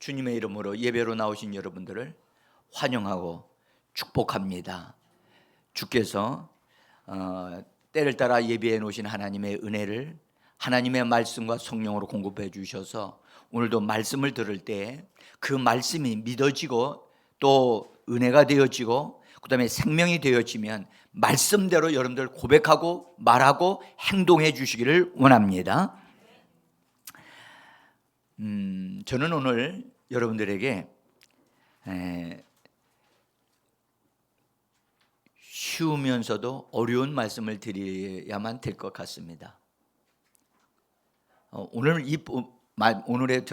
주님의 이름으로 예배로 나오신 여러분들을 환영하고 축복합니다. 주께서 때를 따라 예배해 놓으신 하나님의 은혜를 하나님의 말씀과 성령으로 공급해 주셔서 오늘도 말씀을 들을 때 그 말씀이 믿어지고 또 은혜가 되어지고 그 다음에 생명이 되어지면 말씀대로 여러분들 고백하고 말하고 행동해 주시기를 원합니다. 저는 오늘 여러분들에게 쉬우면서도 어려운 말씀을 드려야만 될 것 같습니다. 오늘에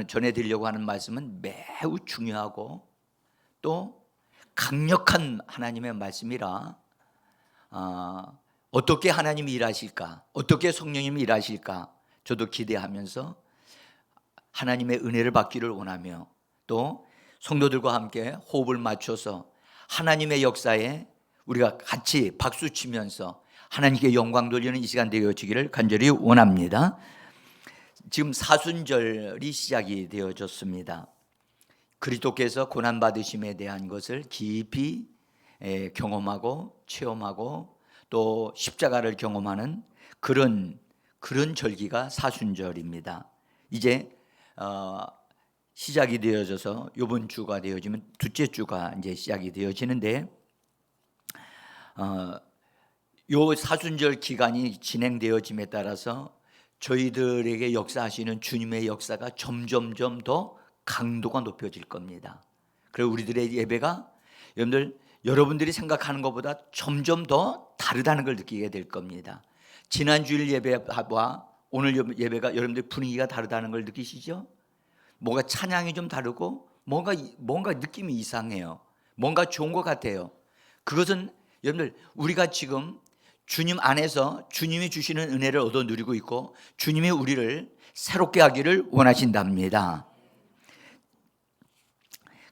전해드리려고 하는 말씀은 매우 중요하고 또 강력한 하나님의 말씀이라 어떻게 하나님이 일하실까, 어떻게 성령님이 일하실까 저도 기대하면서 하나님의 은혜를 받기를 원하며 또 성도들과 함께 호흡을 맞춰서 하나님의 역사에 우리가 같이 박수치면서 하나님께 영광 돌리는 이 시간 되어지기를 간절히 원합니다. 지금 사순절이 시작이 되어졌습니다. 그리스도께서 고난받으심에 대한 것을 깊이 경험하고 체험하고 또 십자가를 경험하는 그런 절기가 사순절입니다. 이제 시작이 되어져서 이번 주가 되어지면 둘째 주가 이제 시작이 되어지는데 요 사순절 기간이 진행되어짐에 따라서 저희들에게 역사하시는 주님의 역사가 점점점 더 강도가 높여질 겁니다. 그리고 우리들의 예배가 여러분들이 생각하는 것보다 점점 더 다르다는 걸 느끼게 될 겁니다. 지난주일 예배와 오늘 예배가 여러분들 분위기가 다르다는 걸 느끼시죠? 뭔가 찬양이 좀 다르고 뭔가 느낌이 이상해요. 뭔가 좋은 것 같아요. 그것은 여러분들 우리가 지금 주님 안에서 주님이 주시는 은혜를 얻어 누리고 있고 주님이 우리를 새롭게 하기를 원하신답니다.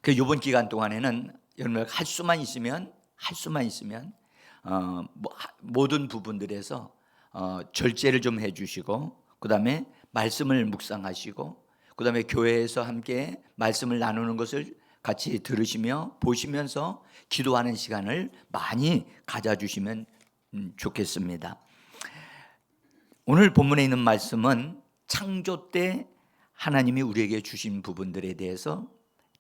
그 이번 기간 동안에는 여러분들 할 수만 있으면 모든 부분들에서 절제를 좀 해주시고 그 다음에 말씀을 묵상하시고 그 다음에 교회에서 함께 말씀을 나누는 것을 같이 들으시며 보시면서 기도하는 시간을 많이 가져주시면 좋겠습니다. 오늘 본문에 있는 말씀은 창조 때 하나님이 우리에게 주신 부분들에 대해서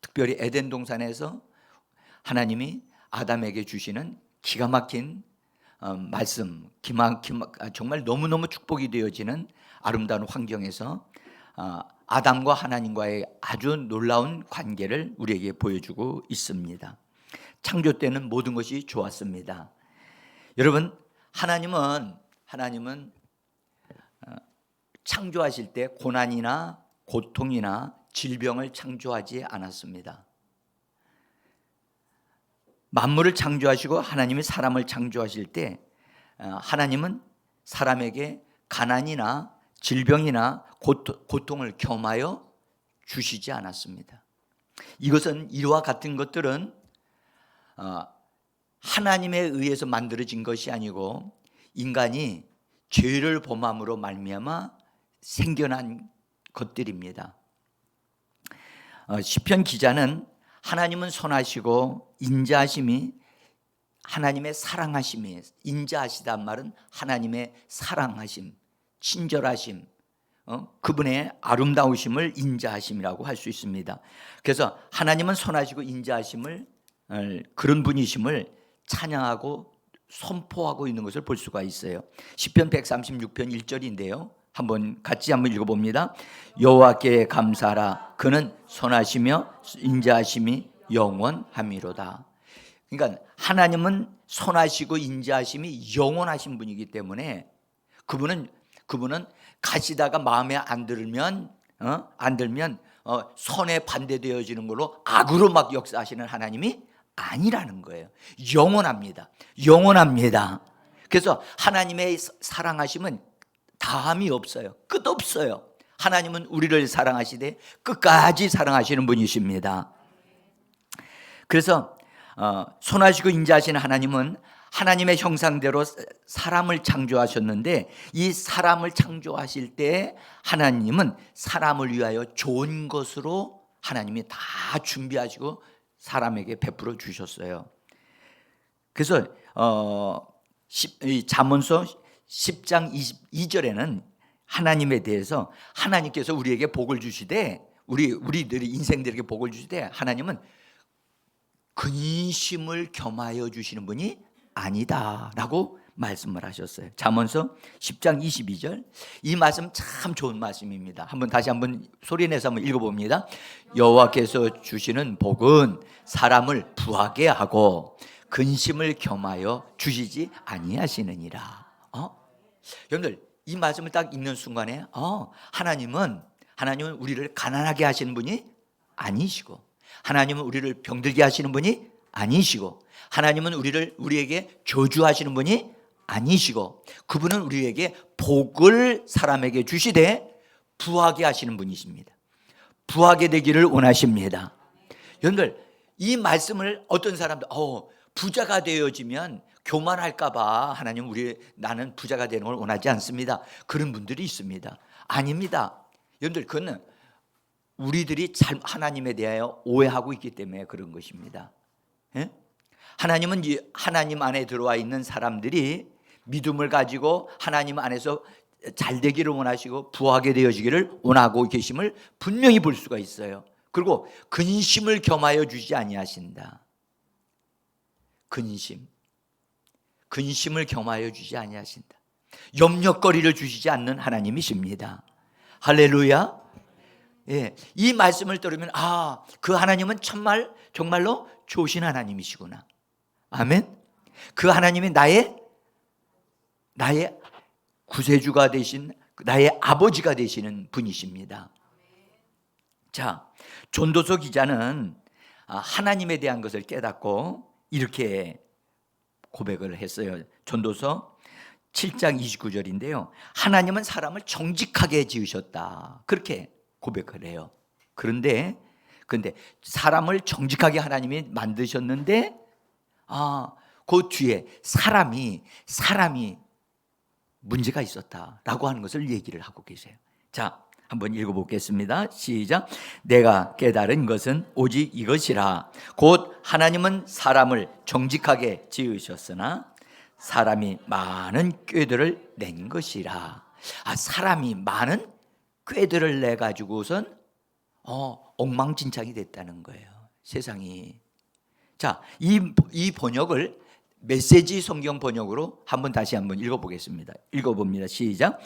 특별히 에덴 동산에서 하나님이 아담에게 주시는 기가 막힌 말씀, 정말 너무너무 축복이 되어지는 아름다운 환경에서 아담과 하나님과의 아주 놀라운 관계를 우리에게 보여주고 있습니다. 창조 때는 모든 것이 좋았습니다. 여러분, 하나님은 창조하실 때 고난이나 고통이나 질병을 창조하지 않았습니다. 만물을 창조하시고 하나님이 사람을 창조하실 때 하나님은 사람에게 가난이나 질병이나 고통을 겸하여 주시지 않았습니다. 이것은 이와 같은 것들은 하나님에 의해서 만들어진 것이 아니고 인간이 죄를 범함으로 말미암아 생겨난 것들입니다. 시편 기자는 하나님은 선하시고 인자하심이 하나님의 사랑하심이 인자하시단 말은 하나님의 사랑하심, 친절하심, 그분의 아름다우심을 인자하심이라고 할 수 있습니다. 그래서 하나님은 선하시고 인자하심을 그런 분이심을 찬양하고 선포하고 있는 것을 볼 수가 있어요. 시편 136편 1절인데요. 같이 한번 읽어봅니다. 여호와께 감사하라. 그는 선하시며 인자하심이 영원함이로다. 그러니까 하나님은 선하시고 인자하심이 영원하신 분이기 때문에 그분은 가시다가 마음에 안 들면 선에 반대되어지는 걸로 악으로 막 역사하시는 하나님이 아니라는 거예요. 영원합니다. 그래서 하나님의 사랑하심은 다함이 없어요. 끝없어요. 하나님은 우리를 사랑하시되 끝까지 사랑하시는 분이십니다. 그래서 선하시고 인자하시는 하나님은 하나님의 형상대로 사람을 창조하셨는데 이 사람을 창조하실 때 하나님은 사람을 위하여 좋은 것으로 하나님이 다 준비하시고 사람에게 베풀어 주셨어요. 그래서 이 잠언서 10장 22절에는 하나님에 대해서 하나님께서 우리에게 복을 주시되 우리들이 인생들에게 복을 주시되 하나님은 근심을 겸하여 주시는 분이 아니다라고 말씀을 하셨어요. 잠언서 10장 22절. 이 말씀 참 좋은 말씀입니다. 다시 한번 소리내서 한번 읽어봅니다. 여호와께서 주시는 복은 사람을 부하게 하고 근심을 겸하여 주시지 아니하시느니라. 여러분들 이 말씀을 딱 읽는 순간에 하나님은 우리를 가난하게 하시는 분이 아니시고, 하나님은 우리를 병들게 하시는 분이 아니시고, 하나님은 우리에게 저주하시는 분이 아니시고, 그분은 우리에게 복을 사람에게 주시되 부하게 하시는 분이십니다. 부하게 되기를 원하십니다. 여러분들 이 말씀을 어떤 사람들 부자가 되어지면 교만할까 봐 하나님 나는 부자가 되는 걸 원하지 않습니다. 그런 분들이 있습니다. 아닙니다. 여러분들 그거는 우리들이 하나님에 대하여 오해하고 있기 때문에 그런 것입니다. 예? 하나님은 하나님 안에 들어와 있는 사람들이 믿음을 가지고 하나님 안에서 잘 되기를 원하시고 부하게 되어지기를 원하고 계심을 분명히 볼 수가 있어요. 그리고 근심을 겸하여 주지 아니하신다. 근심을 겸하여 주지 아니하신다. 염려거리를 주시지 않는 하나님이십니다. 할렐루야. 예, 이 말씀을 들으면 그 하나님은 정말로 좋으신 하나님이시구나. 아멘. 그 하나님이 나의 구세주가 되신, 나의 아버지가 되시는 분이십니다. 자, 전도서 기자는 하나님에 대한 것을 깨닫고 이렇게 고백을 했어요. 전도서 7장 29절인데요. 하나님은 사람을 정직하게 지으셨다. 그렇게 고백을 해요. 그런데 사람을 정직하게 하나님이 만드셨는데 그 뒤에 사람이 문제가 있었다라고 하는 것을 얘기를 하고 계세요. 자, 한번 읽어보겠습니다. 시작. 내가 깨달은 것은 오직 이것이라. 곧 하나님은 사람을 정직하게 지으셨으나 사람이 많은 꾀들을 낸 것이라. 사람이 많은 꾀들을 내 가지고선 엉망진창이 됐다는 거예요. 세상이. 자, 이 번역을 메시지 성경 번역으로 다시 한번 읽어보겠습니다. 읽어봅니다. 시작.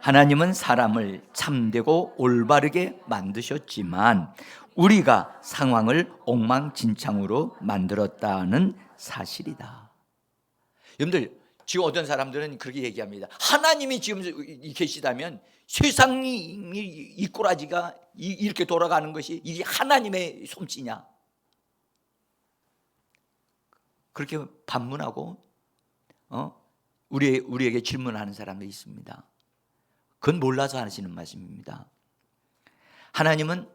하나님은 사람을 참되고 올바르게 만드셨지만 우리가 상황을 엉망진창으로 만들었다는 사실이다. 여러분들 지금 어떤 사람들은 그렇게 얘기합니다. 하나님이 지금 계시다면 세상이 이 꼬라지가 이렇게 돌아가는 것이 이게 하나님의 솜씨냐? 그렇게 반문하고 우리에게 질문하는 사람도 있습니다. 그건 몰라서 하시는 말씀입니다. 하나님은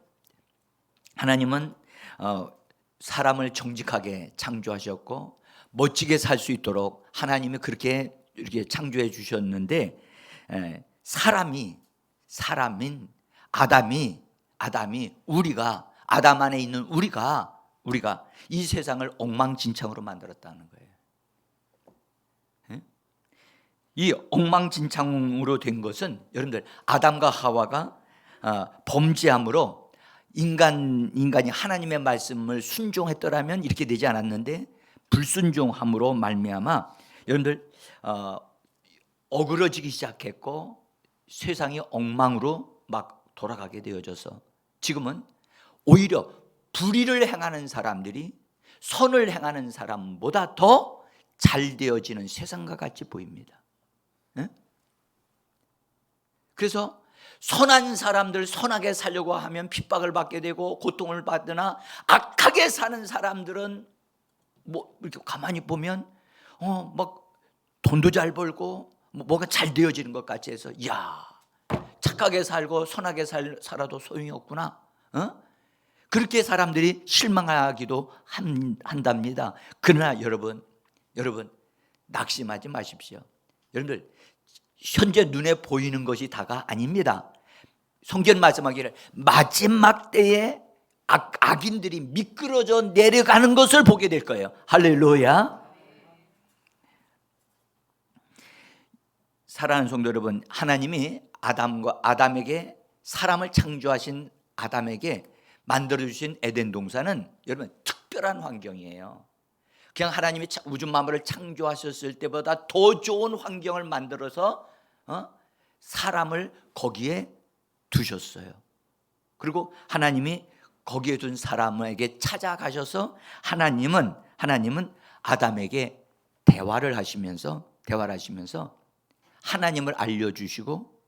사람을 정직하게 창조하셨고 멋지게 살 수 있도록 하나님이 그렇게 이렇게 창조해 주셨는데 사람인 아담이 아담 안에 있는 우리가 이 세상을 엉망진창으로 만들었다는 거예요. 이 엉망진창으로 된 것은 여러분들 아담과 하와가 범죄함으로 인간이 하나님의 말씀을 순종했더라면 이렇게 되지 않았는데 불순종함으로 말미암아 여러분들 어그러지기 시작했고 세상이 엉망으로 막 돌아가게 되어져서 지금은 오히려 불의를 행하는 사람들이 선을 행하는 사람보다 더 잘 되어지는 세상과 같이 보입니다. 그래서 선한 사람들 선하게 살려고 하면 핍박을 받게 되고 고통을 받으나 악하게 사는 사람들은 이렇게 가만히 보면 막 돈도 잘 벌고 뭐가 잘 되어지는 것 같이 해서 착하게 살고 선하게 살아도 소용이 없구나. 그렇게 사람들이 실망하기도 한답니다. 그러나 여러분 낙심하지 마십시오. 여러분들 현재 눈에 보이는 것이 다가 아닙니다. 성경 말씀하기를 마지막 때에 악인들이 미끄러져 내려가는 것을 보게 될 거예요. 할렐루야. 사랑하는 성도 여러분, 하나님이 아담에게 사람을 창조하신 아담에게 만들어주신 에덴 동산은 여러분 특별한 환경이에요. 그냥 하나님이 우주 만물을 창조하셨을 때보다 더 좋은 환경을 만들어서 사람을 거기에 두셨어요. 그리고 하나님이 거기에 둔 사람에게 찾아가셔서 하나님은 아담에게 대화를 하시면서 하나님을 알려주시고,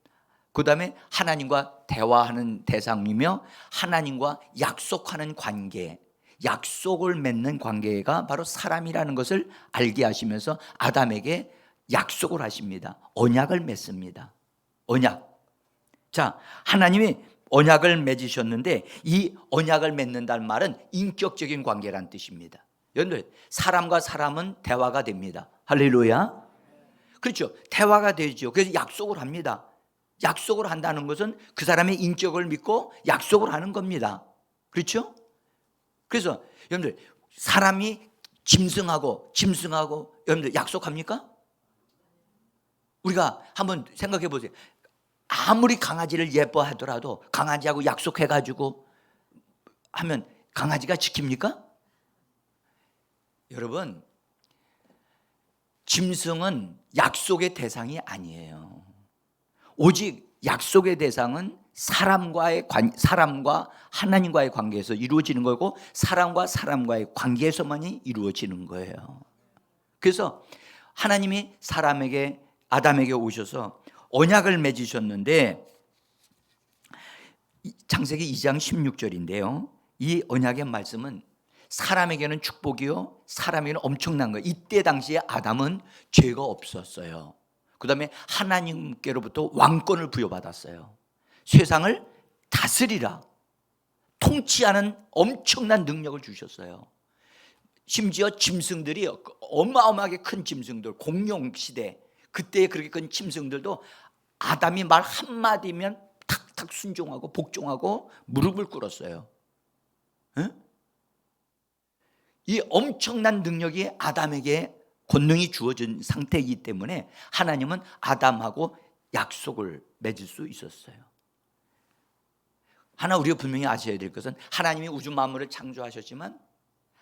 그 다음에 하나님과 대화하는 대상이며 하나님과 약속하는 관계, 약속을 맺는 관계가 바로 사람이라는 것을 알게 하시면서 아담에게 약속을 하십니다. 언약을 맺습니다. 언약. 자, 하나님이 언약을 맺으셨는데 이 언약을 맺는다는 말은 인격적인 관계란 뜻입니다. 여러분들, 사람과 사람은 대화가 됩니다. 할렐루야. 그렇죠. 대화가 되죠. 그래서 약속을 합니다. 약속을 한다는 것은 그 사람의 인격을 믿고 약속을 하는 겁니다. 그렇죠? 그래서 여러분들, 사람이 짐승하고 여러분들 약속합니까? 우리가 한번 생각해 보세요. 아무리 강아지를 예뻐하더라도 강아지하고 약속해가지고 하면 강아지가 지킵니까? 여러분, 짐승은 약속의 대상이 아니에요. 오직 약속의 대상은 사람과 하나님과의 관계에서 이루어지는 거고 사람과 사람과의 관계에서만이 이루어지는 거예요. 그래서 하나님이 아담에게 오셔서 언약을 맺으셨는데, 창세기 2장 16절인데요. 이 언약의 말씀은 사람에게는 축복이요, 사람에게는 엄청난 거예요. 이때 당시에 아담은 죄가 없었어요. 그 다음에 하나님께로부터 왕권을 부여받았어요. 세상을 다스리라, 통치하는 엄청난 능력을 주셨어요. 심지어 짐승들이 어마어마하게 큰 짐승들, 공룡 시대, 그때 그렇게 큰 짐승들도 아담이 말 한마디면 탁탁 순종하고 복종하고 무릎을 꿇었어요. 응? 이 엄청난 능력이 아담에게 권능이 주어진 상태이기 때문에 하나님은 아담하고 약속을 맺을 수 있었어요. 하나 우리가 분명히 아셔야 될 것은, 하나님이 우주 만물을 창조하셨지만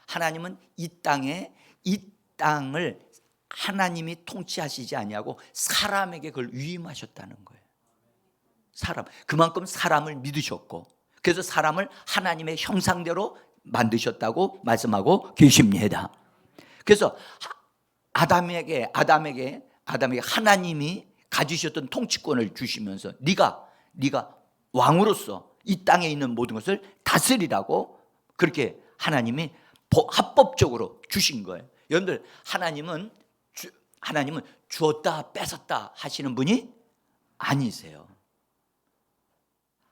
하나님은 이 땅을 하나님이 통치하시지 아니하고 사람에게 그걸 위임하셨다는 거예요. 그만큼 사람을 믿으셨고, 그래서 사람을 하나님의 형상대로 만드셨다고 말씀하고 계십니다. 그래서 아담에게 하나님이 가지셨던 통치권을 주시면서 네가 왕으로서 이 땅에 있는 모든 것을 다스리라고 그렇게 하나님이 합법적으로 주신 거예요. 여러분들, 하나님은 주었다 뺏었다 하시는 분이 아니세요.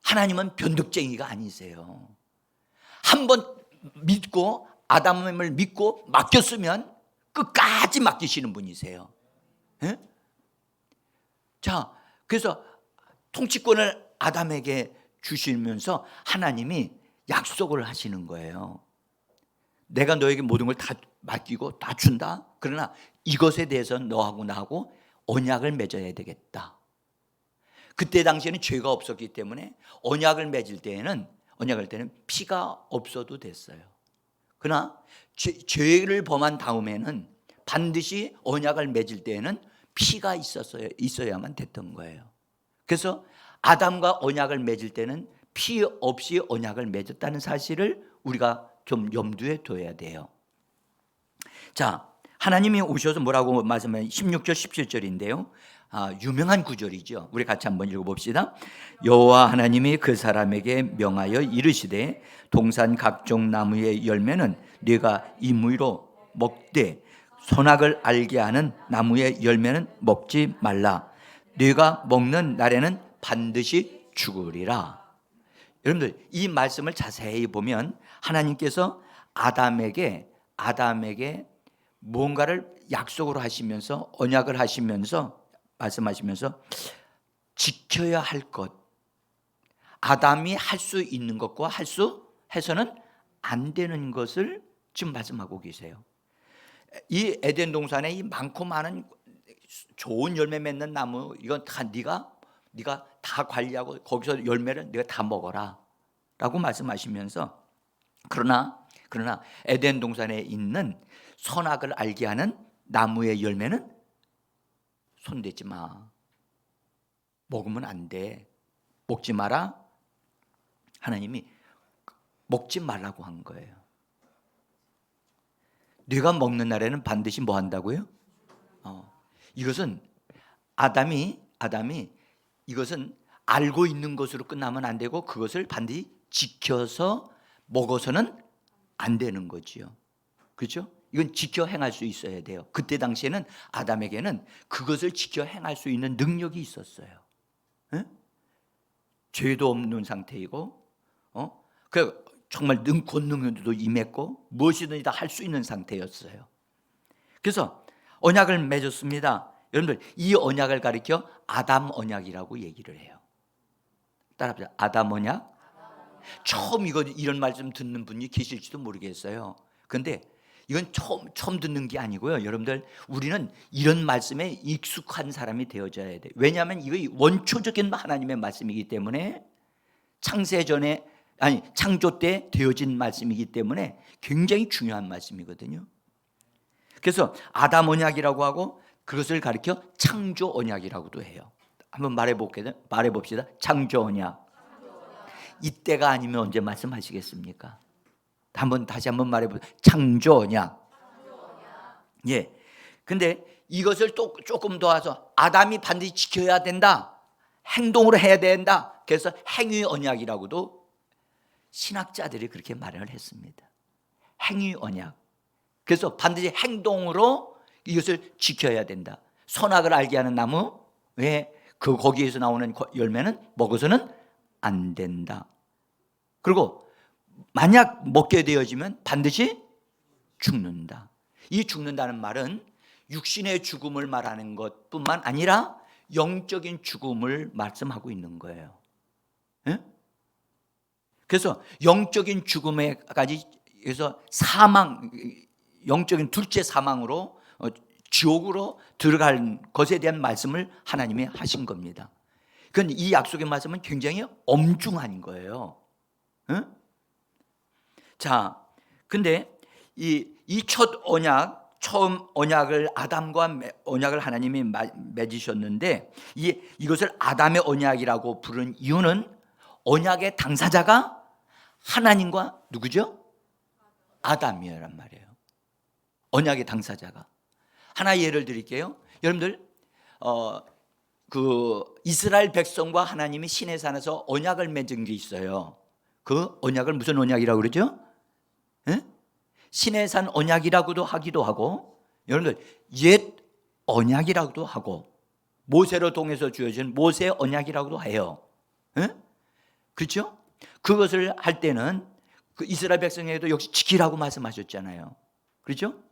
하나님은 변덕쟁이가 아니세요. 한번 믿고 아담을 믿고 맡겼으면 끝까지 맡기시는 분이세요. 예? 자, 그래서 통치권을 아담에게 주시면서 하나님이 약속을 하시는 거예요. 내가 너에게 모든 걸 다 맡기고 다 준다. 그러나 이것에 대해서 너하고 나하고 언약을 맺어야 되겠다. 그때 당시에는 죄가 없었기 때문에 언약을 맺을 때는 피가 없어도 됐어요. 그러나 죄를 범한 다음에는 반드시 언약을 맺을 때에는 피가 있어야만 됐던 거예요. 그래서 아담과 언약을 맺을 때는 피 없이 언약을 맺었다는 사실을 우리가 좀 염두에 둬야 돼요. 자, 하나님이 오셔서 뭐라고 말씀하면 16절 17절인데요. 유명한 구절이죠. 우리 같이 한번 읽어봅시다. 여호와 하나님이 그 사람에게 명하여 이르시되 동산 각종 나무의 열매는 네가 임의로 먹되 선악을 알게 하는 나무의 열매는 먹지 말라. 네가 먹는 날에는 반드시 죽으리라. 여러분들, 이 말씀을 자세히 보면 하나님께서 아담에게 뭔가를 약속으로 하시면서 언약을 하시면서 말씀하시면서 지켜야 할 것, 아담이 할 수 있는 것과 할 수 해서는 안 되는 것을 지금 말씀하고 계세요. 이 에덴 동산에 이 많고 많은 좋은 열매 맺는 나무, 이건 다 네가 다 관리하고 거기서 열매를 네가 다 먹어라 라고 말씀하시면서, 그러나 에덴 동산에 있는 선악을 알게 하는 나무의 열매는 손대지 마, 먹으면 안 돼, 먹지 마라. 하나님이 먹지 말라고 한 거예요. 네가 먹는 날에는 반드시 뭐 한다고요? 이것은 아담이 이것은 알고 있는 것으로 끝나면 안 되고, 그것을 반드시 지켜서 먹어서는 안 되는 거지요. 그렇죠? 이건 지켜 행할 수 있어야 돼요. 그때 당시에는 아담에게는 그것을 지켜 행할 수 있는 능력이 있었어요. 에? 죄도 없는 상태이고, 그 정말 권능도 임했고, 무엇이든지 다 할 수 있는 상태였어요. 그래서 언약을 맺었습니다. 여러분들, 이 언약을 가리켜 아담 언약이라고 얘기를 해요. 따라합시다. 아담 언약. 처음 이런 말씀 듣는 분이 계실지도 모르겠어요. 그런데 이건 처음 듣는 게 아니고요. 여러분들, 우리는 이런 말씀에 익숙한 사람이 되어져야 돼요. 왜냐하면 이거 원초적인 하나님의 말씀이기 때문에, 창조 때 되어진 말씀이기 때문에 굉장히 중요한 말씀이거든요. 그래서 아담 언약이라고 하고, 그것을 가리켜 창조 언약이라고도 해요. 한번 말해봅시다. 창조 언약. 이때가 아니면 언제 말씀하시겠습니까? 다시 한번 말해보세요. 창조 언약. 예. 근데 이것을 또 조금 더 와서 아담이 반드시 지켜야 된다, 행동으로 해야 된다. 그래서 행위 언약이라고도 신학자들이 그렇게 말을 했습니다. 행위 언약. 그래서 반드시 행동으로 이것을 지켜야 된다. 선악을 알게 하는 나무, 거기에서 나오는 열매는 먹어서는 안 된다. 그리고 만약 먹게 되어지면 반드시 죽는다. 이 죽는다는 말은 육신의 죽음을 말하는 것뿐만 아니라 영적인 죽음을 말씀하고 있는 거예요. 예? 그래서 영적인 죽음에까지, 그래서 영적인 둘째 사망으로, 지옥으로 들어갈 것에 대한 말씀을 하나님이 하신 겁니다. 그건 이 약속의 말씀은 굉장히 엄중한 거예요. 응? 자, 근데 이 첫 언약, 처음 언약을 아담과 언약을 하나님이 맺으셨는데, 이것을 아담의 언약이라고 부른 이유는 언약의 당사자가 하나님과 누구죠? 아담이란 말이에요. 언약의 당사자가. 하나 예를 드릴게요. 여러분들, 이스라엘 백성과 하나님이 시내산에서 언약을 맺은 게 있어요. 그 언약을 무슨 언약이라고 그러죠? 에? 시내산 언약이라고도 하기도 하고, 여러분들 옛 언약이라고도 하고, 모세로 통해서 주어진 모세 언약이라고도 해요. 에? 그렇죠? 그것을 할 때는 그 이스라엘 백성에게도 역시 지키라고 말씀하셨잖아요. 그렇죠?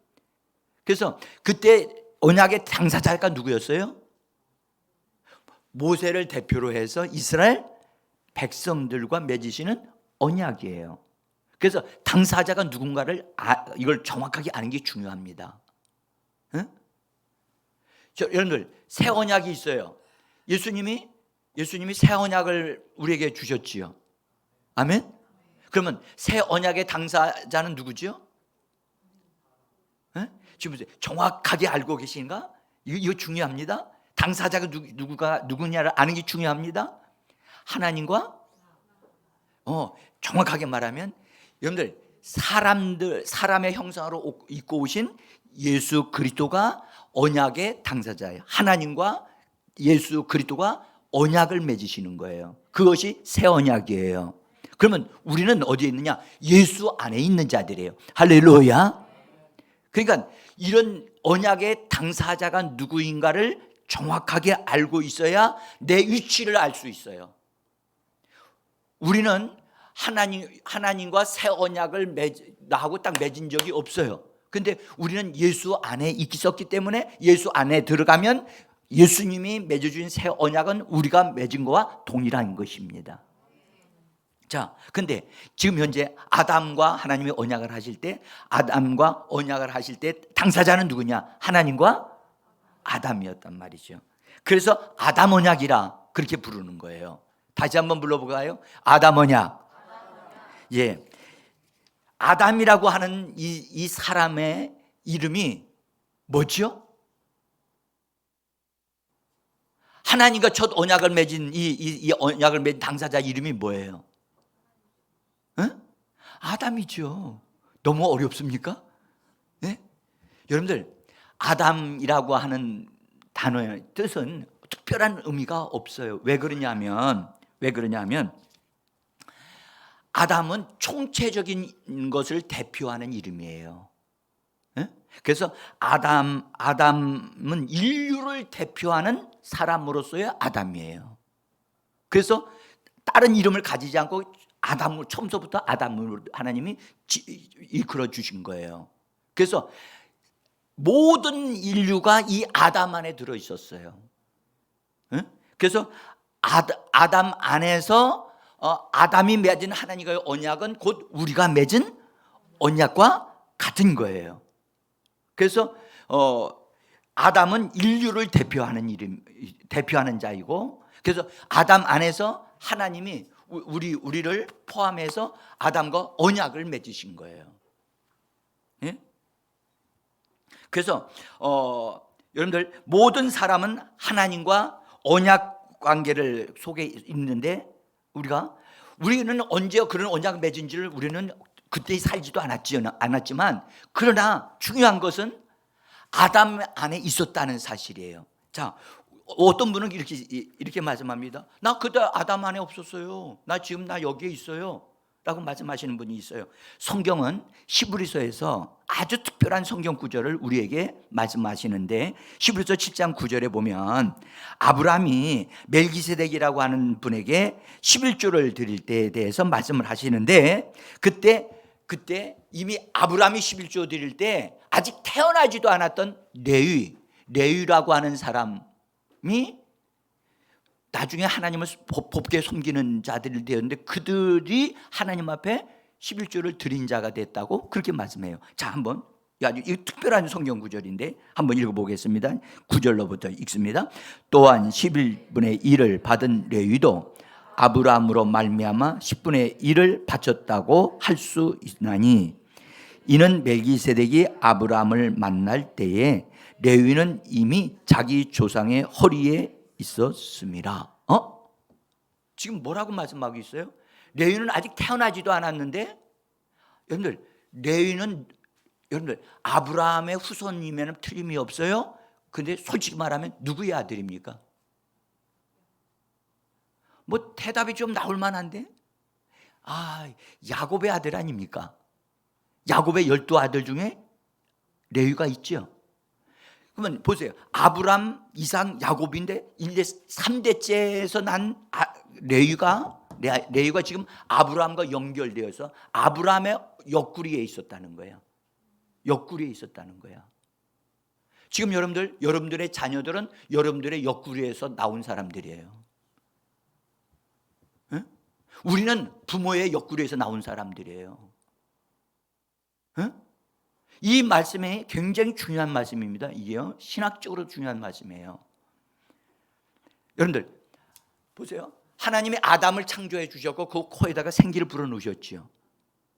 그래서 그때 언약의 당사자가 누구였어요? 모세를 대표로 해서 이스라엘 백성들과 맺으시는 언약이에요. 그래서 당사자가 누군가를 이걸 정확하게 아는 게 중요합니다. 응? 여러분들, 새 언약이 있어요. 예수님이 새 언약을 우리에게 주셨지요. 아멘? 그러면 새 언약의 당사자는 누구죠? 지금 정확하게 알고 계신가? 이거 중요합니다. 당사자가 누구냐를 아는 게 중요합니다. 하나님과 정확하게 말하면, 여러분들, 사람의 형상으로 입고 오신 예수 그리스도가 언약의 당사자예요. 하나님과 예수 그리스도가 언약을 맺으시는 거예요. 그것이 새 언약이에요. 그러면 우리는 어디에 있느냐? 예수 안에 있는 자들이에요. 할렐루야. 그러니까 이런 언약의 당사자가 누구인가를 정확하게 알고 있어야 내 위치를 알 수 있어요. 우리는 하나님과 새 언약을 나하고 딱 맺은 적이 없어요. 근데 우리는 예수 안에 있었기 때문에, 예수 안에 들어가면 예수님이 맺어준 새 언약은 우리가 맺은 거와 동일한 것입니다. 자, 근데 지금 현재 아담과 하나님이 언약을 하실 때, 아담과 언약을 하실 때 당사자는 누구냐? 하나님과 아담이었단 말이죠. 그래서 아담 언약이라 그렇게 부르는 거예요. 다시 한번 불러볼까요? 아담 언약. 예, 아담이라고 하는 이 사람의 이름이 뭐죠? 하나님과 첫 언약을 맺은 이 언약을 맺은 당사자 이름이 뭐예요? 응? 아담이죠. 너무 어렵습니까? 네? 여러분들, 아담이라고 하는 단어의 뜻은 특별한 의미가 없어요. 왜 그러냐면 아담은 총체적인 것을 대표하는 이름이에요. 네? 그래서 아담은 인류를 대표하는 사람으로서의 아담이에요. 그래서 다른 이름을 가지지 않고 아담을 처음부터 아담으로 하나님이 이끌어 주신 거예요. 그래서 모든 인류가 이 아담 안에 들어 있었어요. 그래서 아담 안에서 아담이 맺은 하나님과의 언약은 곧 우리가 맺은 언약과 같은 거예요. 그래서 아담은 인류를 대표하는 자이고, 그래서 아담 안에서 하나님이 우리를 포함해서 아담과 언약을 맺으신 거예요. 예? 그래서 여러분들, 모든 사람은 하나님과 언약 관계를 속에 있는데, 우리는 언제 그런 언약을 맺은지를 우리는 그때 살지도 않았지만, 그러나 중요한 것은 아담 안에 있었다는 사실이에요. 자, 어떤 분은 이렇게 말씀합니다. 나 그때 아담 안에 없었어요. 나 지금 여기에 있어요. 라고 말씀하시는 분이 있어요. 성경은 히브리서에서 아주 특별한 성경 구절을 우리에게 말씀하시는데, 히브리서 7장 9절에 보면 아브라함이 멜기세덱이라고 하는 분에게 11조를 드릴 때에 대해서 말씀을 하시는데, 그때 이미 아브라함이 11조 드릴 때 아직 태어나지도 않았던 레위라고 하는 사람이 나중에 하나님을 복게 섬기는 자들이 되었는데, 그들이 하나님 앞에 11조를 드린 자가 됐다고 그렇게 말씀해요. 자, 한번 아주 특별한 성경 구절인데 한번 읽어보겠습니다. 9절로부터 읽습니다. 또한 11분의 1을 받은 레위도 아브라함으로 말미암아 10분의 1을 바쳤다고 할 수 있나니, 이는 멜기세덱이 아브라함을 만날 때에 레위는 이미 자기 조상의 허리에 있었습니다. 지금 뭐라고 말씀하고 있어요? 레위는 아직 태어나지도 않았는데, 레위는 아브라함의 후손이면 틀림이 없어요. 근데 솔직히 말하면 누구의 아들입니까? 뭐 대답이 좀 나올 만한데, 야곱의 아들 아닙니까? 야곱의 12아들 중에 레위가 있죠. 그러면 보세요. 아브람, 이삭, 야곱인데 이제 3대째에서 난 레위가 지금 아브람과 연결되어서 아브람의 옆구리에 있었다는 거예요. 옆구리에 있었다는 거야. 지금 여러분들의 자녀들은 여러분들의 옆구리에서 나온 사람들이에요. 응? 우리는 부모의 옆구리에서 나온 사람들이에요. 응? 이 말씀이 굉장히 중요한 말씀입니다. 이게요, 신학적으로 중요한 말씀이에요. 여러분들 보세요. 하나님이 아담을 창조해 주셨고 그 코에다가 생기를 불어넣으셨죠.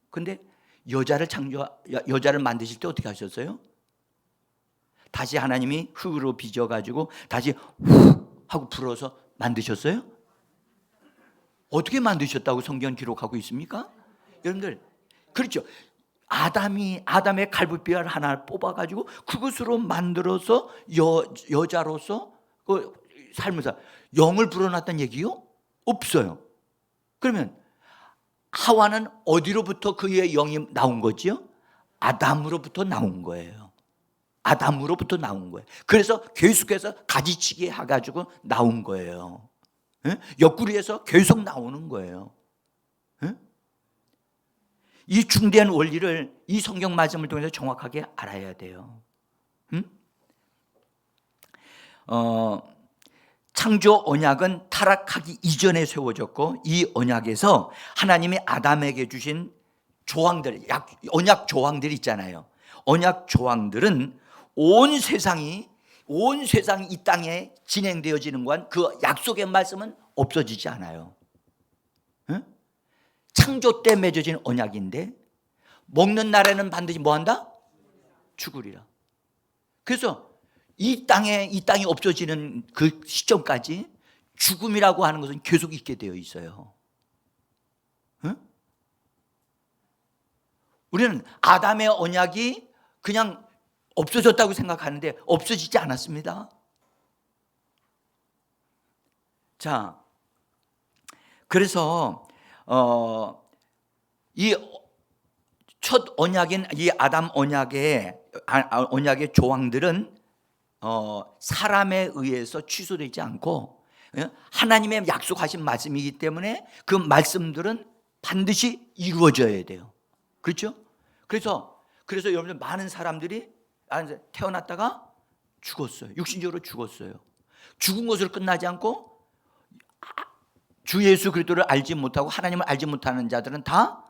근데 여자를 만드실 때 어떻게 하셨어요? 다시 하나님이 흙으로 빚어가지고 다시 후 하고 불어서 만드셨어요? 어떻게 만드셨다고 성경 기록하고 있습니까? 여러분들, 그렇죠. 아담의 갈비뼈를 하나 뽑아가지고 그것으로 만들어서 여자로서 그 삶을 영을 불어넣었다는 얘기요? 없어요. 그러면 하와는 어디로부터 그의 영이 나온 거지요? 아담으로부터 나온 거예요. 아담으로부터 나온 거예요. 그래서 계속해서 가지치기 해가지고 나온 거예요. 옆구리에서 계속 나오는 거예요. 이 중대한 원리를 이 성경 말씀을 통해서 정확하게 알아야 돼요. 창조 언약은 타락하기 이전에 세워졌고, 이 언약에서 하나님이 아담에게 주신 조항들, 언약 조항들 있잖아요. 언약 조항들은 온 세상이 이 땅에 진행되어지는 건 그 약속의 말씀은 없어지지 않아요. 응? 창조 때 맺어진 언약인데 먹는 날에는 반드시 뭐 한다? 죽으리라. 그래서 이 땅이 없어지는 그 시점까지 죽음이라고 하는 것은 계속 있게 되어 있어요. 응? 우리는 아담의 언약이 그냥 없어졌다고 생각하는데 없어지지 않았습니다. 자, 그래서 이 첫 언약인 이 아담 언약의 조항들은 사람에 의해서 취소되지 않고 하나님의 약속하신 말씀이기 때문에 그 말씀들은 반드시 이루어져야 돼요. 그렇죠? 그래서 여러분들 많은 사람들이 태어났다가 죽었어요. 육신적으로 죽었어요. 죽은 것으로 끝나지 않고 주 예수 그리스도를 알지 못하고 하나님을 알지 못하는 자들은 다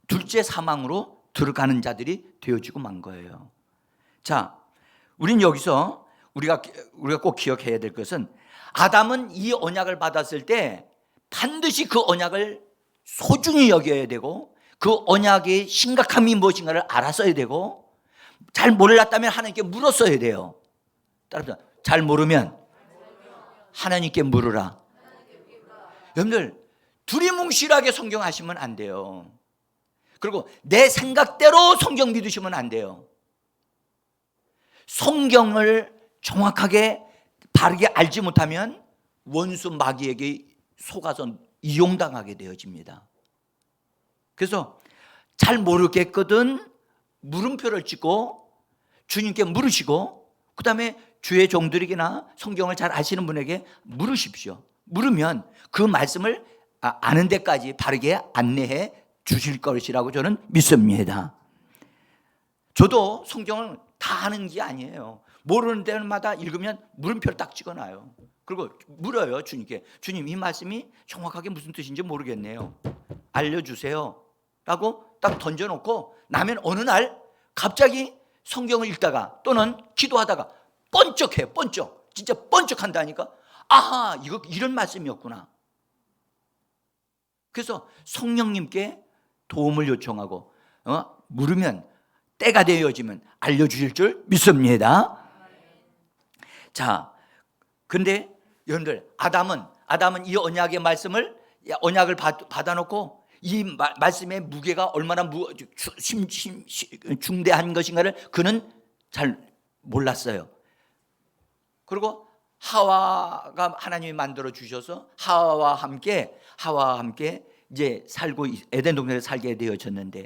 둘째 사망으로 들어가는 자들이 되어지고 만 거예요. 자, 우린 여기서 우리가 꼭 기억해야 될 것은 아담은 이 언약을 받았을 때 반드시 그 언약을 소중히 여겨야 되고 그 언약의 심각함이 무엇인가를 알았어야 되고 잘 몰랐다면 하나님께 물었어야 돼요. 따라서 잘 모르면 하나님께 물으라. 여러분들 두리뭉실하게 성경 하시면 안 돼요. 그리고 내 생각대로 성경 믿으시면 안 돼요. 성경을 정확하게 바르게 알지 못하면 원수 마귀에게 속아서 이용당하게 되어집니다. 그래서 잘 모르겠거든 물음표를 찍고 주님께 물으시고 그 다음에 주의 종들에게나 성경을 잘 아시는 분에게 물으십시오. 물으면 그 말씀을 아는 데까지 바르게 안내해 주실 것이라고 저는 믿습니다. 저도 성경을 다 아는 게 아니에요. 모르는 데마다 읽으면 물음표를 딱 찍어놔요. 그리고 물어요 주님께. 주님, 이 말씀이 정확하게 무슨 뜻인지 모르겠네요. 알려주세요 라고 딱 던져놓고 나면 어느 날 갑자기 성경을 읽다가 또는 기도하다가 번쩍해요. 진짜 번쩍한다니까. 아하, 이런 말씀이었구나. 그래서 성령님께 도움을 요청하고 물으면 때가 되어지면 알려주실 줄 믿습니다. 자, 근데 여러분들 아담은 이 언약을 받아놓고 이 말씀의 무게가 얼마나 중대한 것인가를 그는 잘 몰랐어요. 그리고 하와가 하나님이 만들어 주셔서 하와와 함께 이제 살고 에덴 동산에 살게 되어졌는데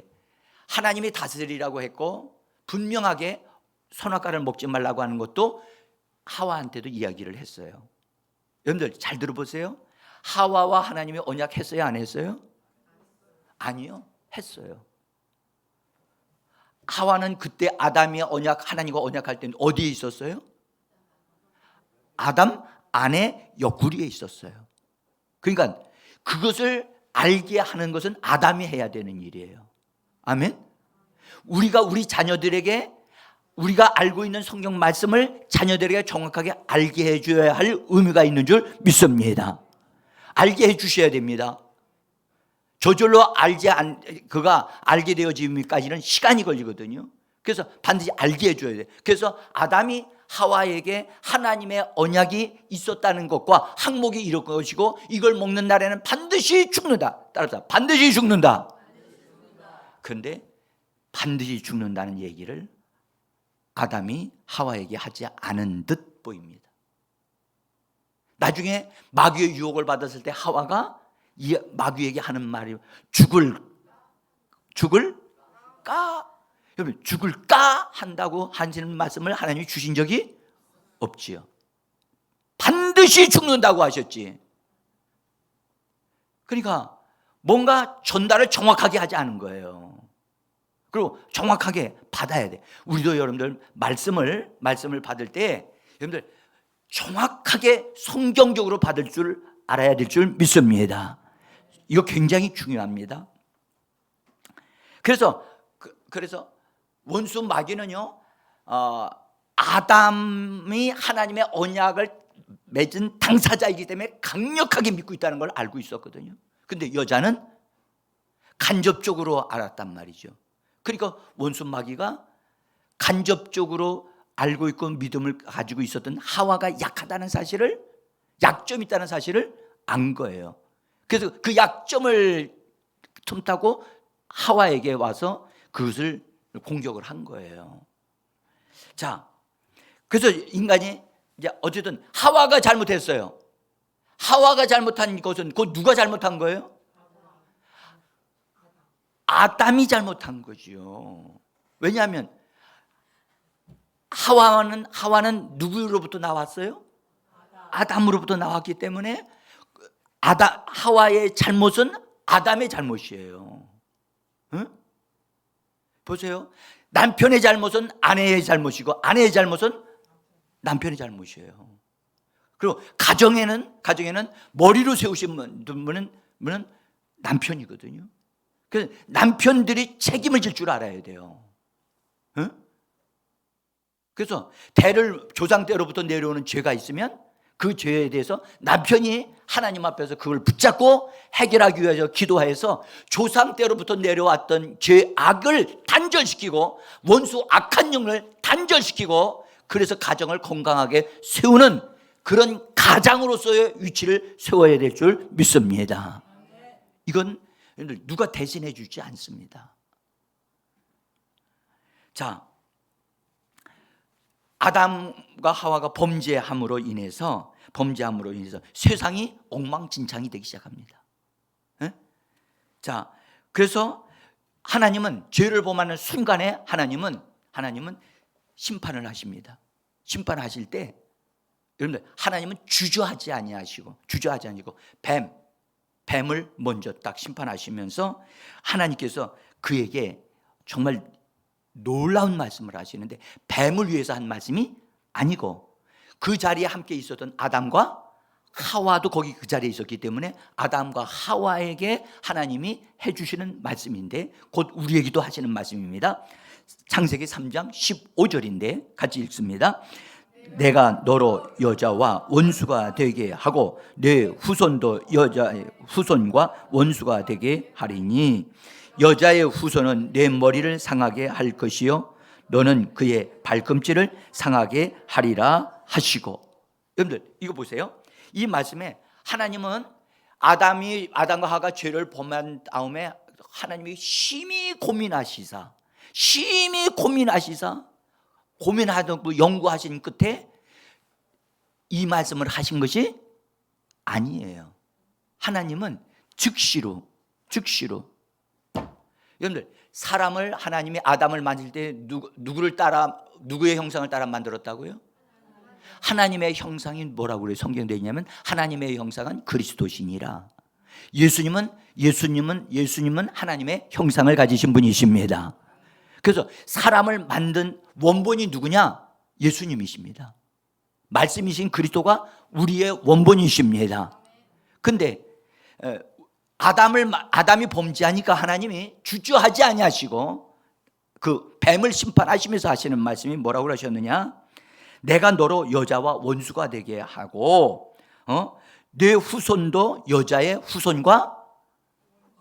하나님이 다스리라고 했고 분명하게 선악과를 먹지 말라고 하는 것도 하와한테도 이야기를 했어요. 여러분들 잘 들어보세요. 하와와 하나님이 언약했어요, 안 했어요? 아니요, 했어요. 하와는 그때 아담이 하나님과 언약할 때는 어디에 있었어요? 아담 안에 옆구리에 있었어요. 그러니까 그것을 알게 하는 것은 아담이 해야 되는 일이에요. 아멘. 우리가 우리 자녀들에게 우리가 알고 있는 성경 말씀을 자녀들에게 정확하게 알게 해줘야 할 의미가 있는 줄 믿습니다. 알게 해주셔야 됩니다. 저절로 그가 알게 되어지기까지는 시간이 걸리거든요. 그래서 반드시 알게 해줘야 돼요. 그래서 아담이 하와에게 하나님의 언약이 있었다는 것과 항목이 이럴 것이고 이걸 먹는 날에는 반드시 죽는다. 따라서 반드시 죽는다. 그런데 반드시 죽는다는 얘기를 아담이 하와에게 하지 않은 듯 보입니다. 나중에 마귀의 유혹을 받았을 때 하와가 이 마귀에게 하는 말이 죽을까? 여러분 죽을까? 한다고 하시는 말씀을 하나님이 주신 적이 없지요. 반드시 죽는다고 하셨지. 그러니까 뭔가 전달을 정확하게 하지 않은 거예요. 그리고 정확하게 받아야 돼. 우리도 여러분들 말씀을 받을 때 여러분들 정확하게 성경적으로 받을 줄 알아야 될 줄 믿습니다. 이거 굉장히 중요합니다. 그래서 원수 마귀는요, 아담이 하나님의 언약을 맺은 당사자이기 때문에 강력하게 믿고 있다는 걸 알고 있었거든요. 근데 여자는 간접적으로 알았단 말이죠. 그러니까 원수 마귀가 간접적으로 알고 있고 믿음을 가지고 있었던 하와가 약하다는 사실을, 약점이 있다는 사실을 안 거예요. 그래서 그 약점을 틈타고 하와에게 와서 그것을 공격을 한 거예요. 자, 그래서 인간이 이제 어쨌든 하와가 잘못했어요. 하와가 잘못한 것은 그 누가 잘못한 거예요? 아담이 잘못한 거죠. 왜냐하면 하와는 누구로부터 나왔어요? 아담으로부터 나왔기 때문에 하와의 잘못은 아담의 잘못이에요. 응? 보세요. 남편의 잘못은 아내의 잘못이고 아내의 잘못은 남편의 잘못이에요. 그리고 가정에는 머리로 세우신 분은 남편이거든요. 그래서 남편들이 책임을 질 줄 알아야 돼요. 응? 그래서 조상 때로부터 내려오는 죄가 있으면 그 죄에 대해서 남편이 하나님 앞에서 그걸 붙잡고 해결하기 위해서 기도해서 조상 때로부터 내려왔던 죄악을 단절시키고 원수 악한 영을 단절시키고 그래서 가정을 건강하게 세우는 그런 가장으로서의 위치를 세워야 될 줄 믿습니다. 이건 누가 대신해 주지 않습니다. 자, 아담과 하와가 범죄함으로 인해서 세상이 엉망진창이 되기 시작합니다. 네? 자, 그래서 하나님은 죄를 범하는 순간에 하나님은 심판을 하십니다. 심판하실 때 여러분들 하나님은 주저하지 아니고 뱀을 먼저 딱 심판하시면서 하나님께서 그에게 정말 놀라운 말씀을 하시는데 뱀을 위해서 한 말씀이 아니고 그 자리에 함께 있었던 아담과 하와도 거기 그 자리에 있었기 때문에 아담과 하와에게 하나님이 해주시는 말씀인데 곧 우리에게도 하시는 말씀입니다. 창세기 3장 15절인데 같이 읽습니다. 내가 너로 여자와 원수가 되게 하고 내 후손도 여자의 후손과 원수가 되게 하리니 여자의 후손은 내 머리를 상하게 할 것이요 너는 그의 발꿈치를 상하게 하리라 하시고. 여러분들 이거 보세요. 이 말씀에 하나님은 아담과 하가 죄를 범한 다음에 하나님이 심히 고민하시다 고민하던 연구하신 끝에 이 말씀을 하신 것이 아니에요. 하나님은 즉시로 여러분들 사람을 하나님이 아담을 만들 때 누구의 형상을 따라 만들었다고요? 하나님의 형상이 뭐라고 그래요? 성경에 되어 있냐면 하나님의 형상은 그리스도시니라. 예수님은 하나님의 형상을 가지신 분이십니다. 그래서 사람을 만든 원본이 누구냐? 예수님이십니다. 말씀이신 그리스도가 우리의 원본이십니다. 근데 아담이 범죄하니까 하나님이 주저하지 아니하시고 그 뱀을 심판하시면서 하시는 말씀이 뭐라고 하셨느냐? 내가 너로 여자와 원수가 되게 하고 내 후손도 여자의 후손과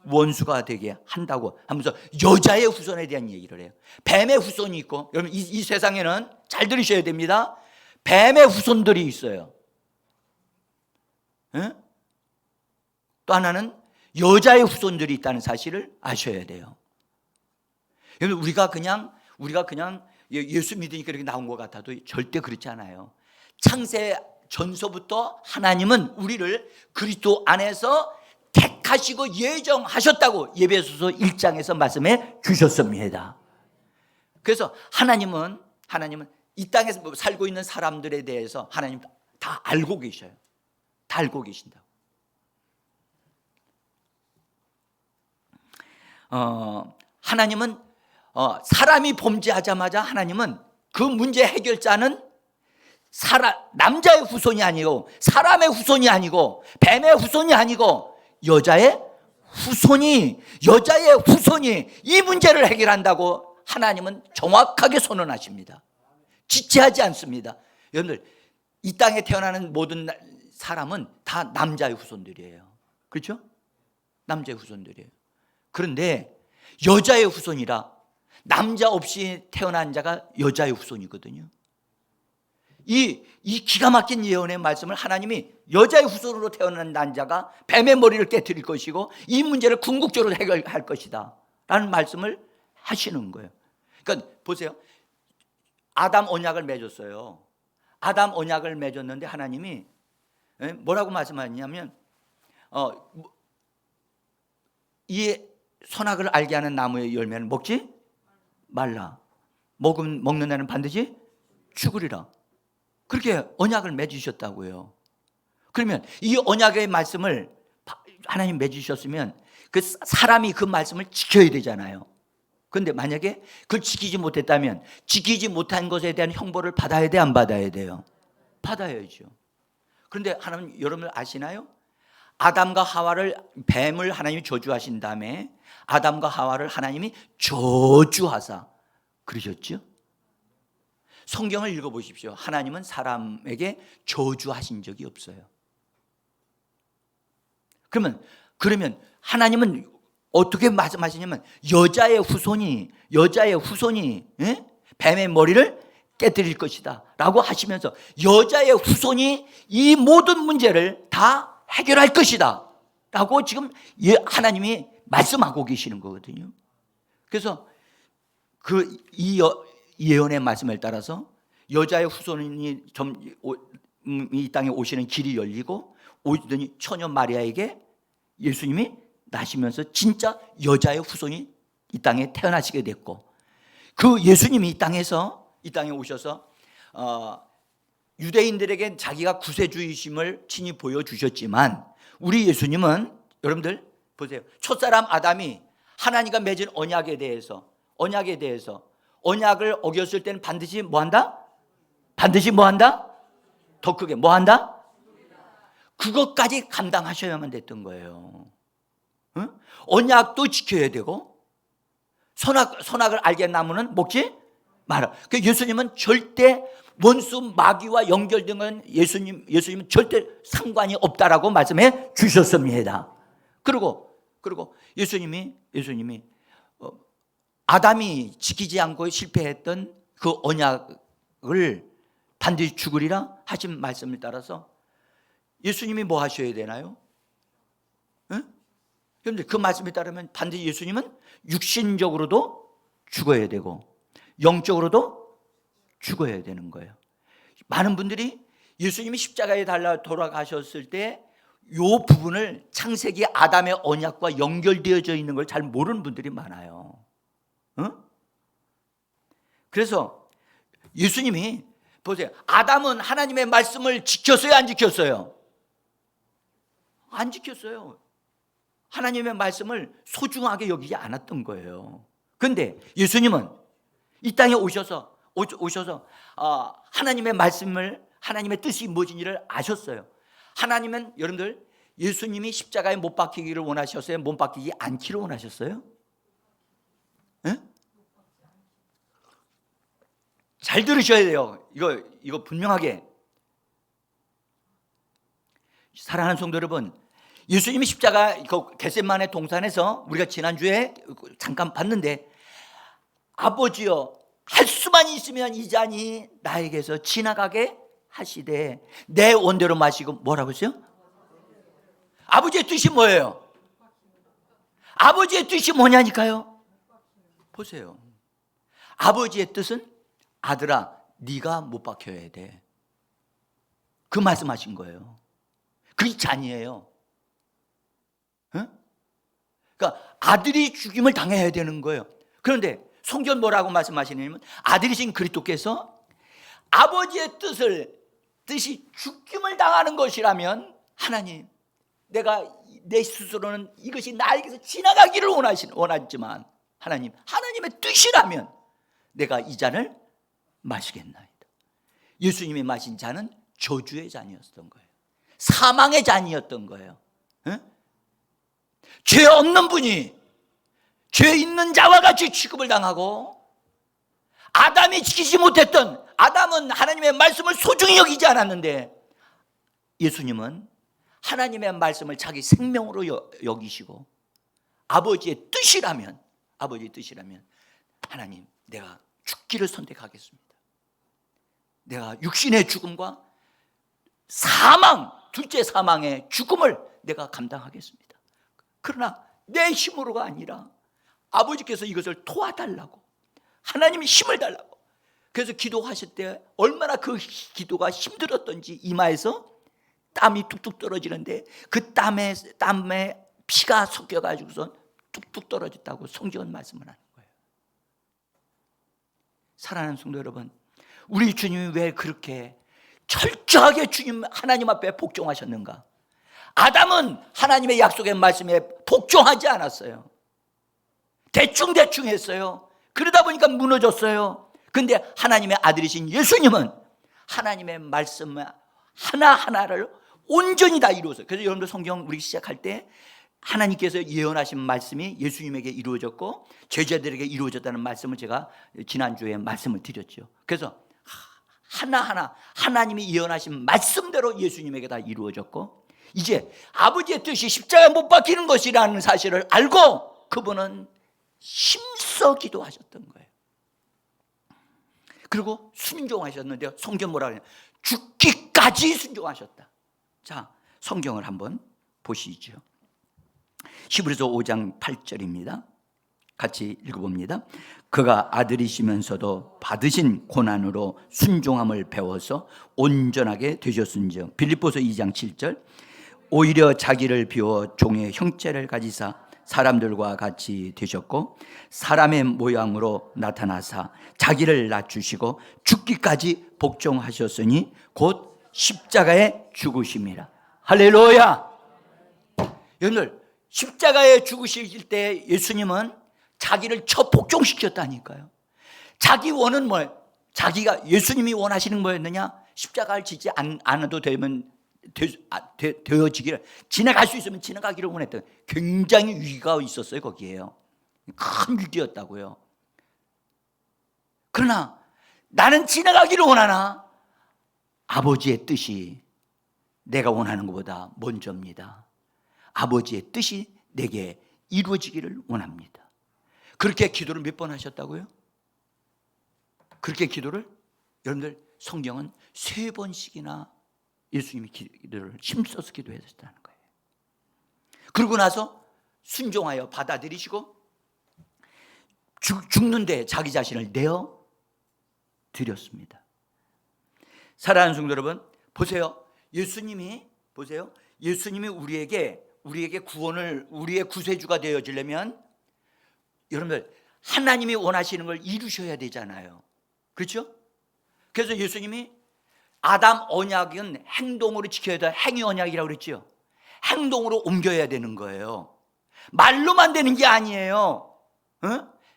원수가 되게 한다고 하면서 여자의 후손에 대한 얘기를 해요. 뱀의 후손이 있고, 여러분 이 세상에는 잘 들으셔야 됩니다. 뱀의 후손들이 있어요. 또 하나는 여자의 후손들이 있다는 사실을 아셔야 돼요. 여러분 우리가 그냥 예수 믿으니까 이렇게 나온 것 같아도 절대 그렇지 않아요. 창세 전서부터 하나님은 우리를 그리스도 안에서 택하시고 예정하셨다고 예배소서 1장에서 말씀해 주셨습니다. 그래서 하나님은 이 땅에서 살고 있는 사람들에 대해서 하나님 다 알고 계셔요. 다 알고 계신다고. 하나님은 사람이 범죄하자마자 하나님은 그 문제 해결자는 남자의 후손이 아니고 사람의 후손이 아니고 뱀의 후손이 아니고 여자의 후손이 이 문제를 해결한다고 하나님은 정확하게 선언하십니다. 지체하지 않습니다. 여러분들, 이 땅에 태어나는 모든 사람은 다 남자의 후손들이에요. 그렇죠? 남자의 후손들이에요. 그런데 여자의 후손이라 남자 없이 태어난 자가 여자의 후손이거든요. 이 기가 막힌 예언의 말씀을 하나님이 여자의 후손으로 태어난 남자가 뱀의 머리를 깨뜨릴 것이고 이 문제를 궁극적으로 해결할 것이다 라는 말씀을 하시는 거예요. 그러니까 보세요. 아담 언약을 맺었어요. 아담 언약을 맺었는데 하나님이 뭐라고 말씀하셨냐면 이 선악을 알게 하는 나무의 열매는 먹지 말라. 먹는 애는 반드시 죽으리라. 그렇게 언약을 맺으셨다고요. 그러면 이 언약의 말씀을 하나님 맺으셨으면 그 사람이 그 말씀을 지켜야 되잖아요. 그런데 만약에 그걸 지키지 못했다면 지키지 못한 것에 대한 형벌을 받아야 돼, 안 받아야 돼요? 받아야죠. 그런데 하나님, 여러분 아시나요? 아담과 하와를, 뱀을 하나님이 저주하신 다음에 아담과 하와를 하나님이 저주하사 그러셨죠? 성경을 읽어보십시오. 하나님은 사람에게 저주하신 적이 없어요. 그러면 하나님은 어떻게 말씀하시냐면 여자의 후손이 뱀의 머리를 깨뜨릴 것이다 라고 하시면서 여자의 후손이 이 모든 문제를 다 해결할 것이다 라고 지금 하나님이 말씀하고 계시는 거거든요. 그래서 이 예언의 말씀을 따라서 여자의 후손이 이 땅에 오시는 길이 열리고 오더니 처녀 마리아에게 예수님이 나시면서 진짜 여자의 후손이 이 땅에 태어나시게 됐고, 그 예수님이 이 땅에 오셔서 유대인들에게 자기가 구세주이심을 친히 보여주셨지만 우리 예수님은, 여러분들 보세요. 첫사람 아담이 하나님과 맺은 언약에 대해서 언약을 어겼을 때는 반드시 뭐한다? 반드시 뭐한다? 더 크게 뭐한다? 그것까지 감당하셔야만 됐던 거예요. 응? 언약도 지켜야 되고 선악을 알게 한 나무는 먹지 마라. 그 예수님은 절대 원수 마귀와 연결된 건 예수님은 절대 상관이 없다라고 말씀해 주셨습니다. 그리고 예수님이 아담이 지키지 않고 실패했던 그 언약을 반드시 죽으리라 하신 말씀을 따라서 예수님이 뭐 하셔야 되나요? 그런데 그 말씀에 따르면 반드시 예수님은 육신적으로도 죽어야 되고 영적으로도 죽어야 되는 거예요. 많은 분들이 예수님이 십자가에 달려 돌아가셨을 때 이 부분을 창세기 아담의 언약과 연결되어져 있는 걸 잘 모르는 분들이 많아요. 그래서 예수님이 보세요. 아담은 하나님의 말씀을 지켰어요, 안 지켰어요? 안 지켰어요. 하나님의 말씀을 소중하게 여기지 않았던 거예요. 그런데 예수님은 이 땅에 오셔서 하나님의 말씀을, 하나님의 뜻이 무엇인지를 아셨어요. 하나님은, 여러분들, 예수님이 십자가에 못 박히기를 원하셨어요? 못 박히지 않기를 원하셨어요? 잘 들으셔야 돼요. 이거 분명하게. 사랑하는 성도 여러분, 예수님이 십자가 겟세마네 동산에서 우리가 지난주에 잠깐 봤는데, 아버지여, 할 수만 있으면 이 잔이 나에게서 지나가게 하시되 내 원대로 마시고, 뭐라고 했어요? 아버지의 뜻이 뭐예요? 아버지의 뜻이 뭐냐니까요. 보세요. 아버지의 뜻은 아들아, 네가 못 박혀야 돼. 그 말씀하신 거예요. 그게 잔이에요. 그러니까 아들이 죽임을 당해야 되는 거예요. 그런데 성경 뭐라고 말씀하시냐면, 아들이신 그리스도께서 아버지의 뜻이 죽임을 당하는 것이라면, 하나님, 내가 내 스스로는 이것이 나에게서 지나가기를 원하지만 하나님의 뜻이라면 내가 이 잔을 마시겠나이다. 예수님이 마신 잔은 저주의 잔이었던 거예요. 사망의 잔이었던 거예요. 에? 죄 없는 분이 죄 있는 자와 같이 취급을 당하고, 아담이 지키지 못했던, 아담은 하나님의 말씀을 소중히 여기지 않았는데 예수님은 하나님의 말씀을 자기 생명으로 여기시고, 아버지의 뜻이라면 하나님, 내가 죽기를 선택하겠습니다. 내가 육신의 죽음과 사망, 둘째 사망의 죽음을 내가 감당하겠습니다. 그러나 내 힘으로가 아니라 아버지께서 이것을 도와달라고, 하나님이 힘을 달라고. 그래서 기도하실 때 얼마나 그 기도가 힘들었던지, 이마에서 땀이 뚝뚝 떨어지는데 그 땀에 피가 섞여가지고서 뚝뚝 떨어졌다고 성경은 말씀을 하는 거예요. 사랑하는 성도 여러분, 우리 주님이 왜 그렇게 철저하게 주님 하나님 앞에 복종하셨는가? 아담은 하나님의 약속의 말씀에 복종하지 않았어요. 대충 했어요. 그러다 보니까 무너졌어요. 근데 하나님의 아들이신 예수님은 하나님의 말씀 하나하나를 온전히 다 이루었어요. 그래서 여러분들 성경 우리 시작할 때 하나님께서 예언하신 말씀이 예수님에게 이루어졌고 제자들에게 이루어졌다는 말씀을 제가 지난주에 말씀을 드렸죠. 그래서 하나하나 하나님이 예언하신 말씀대로 예수님에게 다 이루어졌고, 이제 아버지의 뜻이 십자가에 못 박히는 것이라는 사실을 알고 그분은 힘써 기도하셨던 거예요. 그리고 순종하셨는데요, 성경 뭐라 그래요? 죽기까지 순종하셨다. 자, 성경을 한번 보시죠. 히브리서 5장 8절입니다. 같이 읽어봅니다. 그가 아들이시면서도 받으신 고난으로 순종함을 배워서 온전하게 되셨은즉, 빌립보서 2장 7절, 오히려 자기를 비워 종의 형체를 가지사 사람들과 같이 되셨고 사람의 모양으로 나타나사 자기를 낮추시고 죽기까지 복종하셨으니 곧 십자가에 죽으심이라. 할렐루야. 여러분들, 십자가에 죽으실 때 예수님은 자기를 첫 복종시켰다니까요. 자기 원은 뭐예요? 자기가, 예수님이 원하시는 뭐였느냐? 십자가를 지지 않아도 되어지기를, 지나갈 수 있으면 지나가기를 원했던, 굉장히 위기가 있었어요. 거기에요. 큰 위기였다고요. 그러나 나는 지나가기를 원하나 아버지의 뜻이 내가 원하는 것보다 먼저입니다. 아버지의 뜻이 내게 이루어지기를 원합니다. 그렇게 기도를 몇 번 하셨다고요? 그렇게 기도를, 여러분들 성경은 3번씩이나 예수님이 기도를 힘써서 기도하셨다는 거예요. 그러고 나서 순종하여 받아들이시고 죽는데 자기 자신을 내어 드렸습니다. 사랑하는 성도 여러분, 보세요. 예수님이 우리에게 구원을, 우리의 구세주가 되어지려면 여러분들 하나님이 원하시는 걸 이루셔야 되잖아요. 그렇죠? 그래서 예수님이 아담 언약은 행동으로 지켜야 돼. 행위 언약이라고 그랬죠. 행동으로 옮겨야 되는 거예요. 말로만 되는 게 아니에요.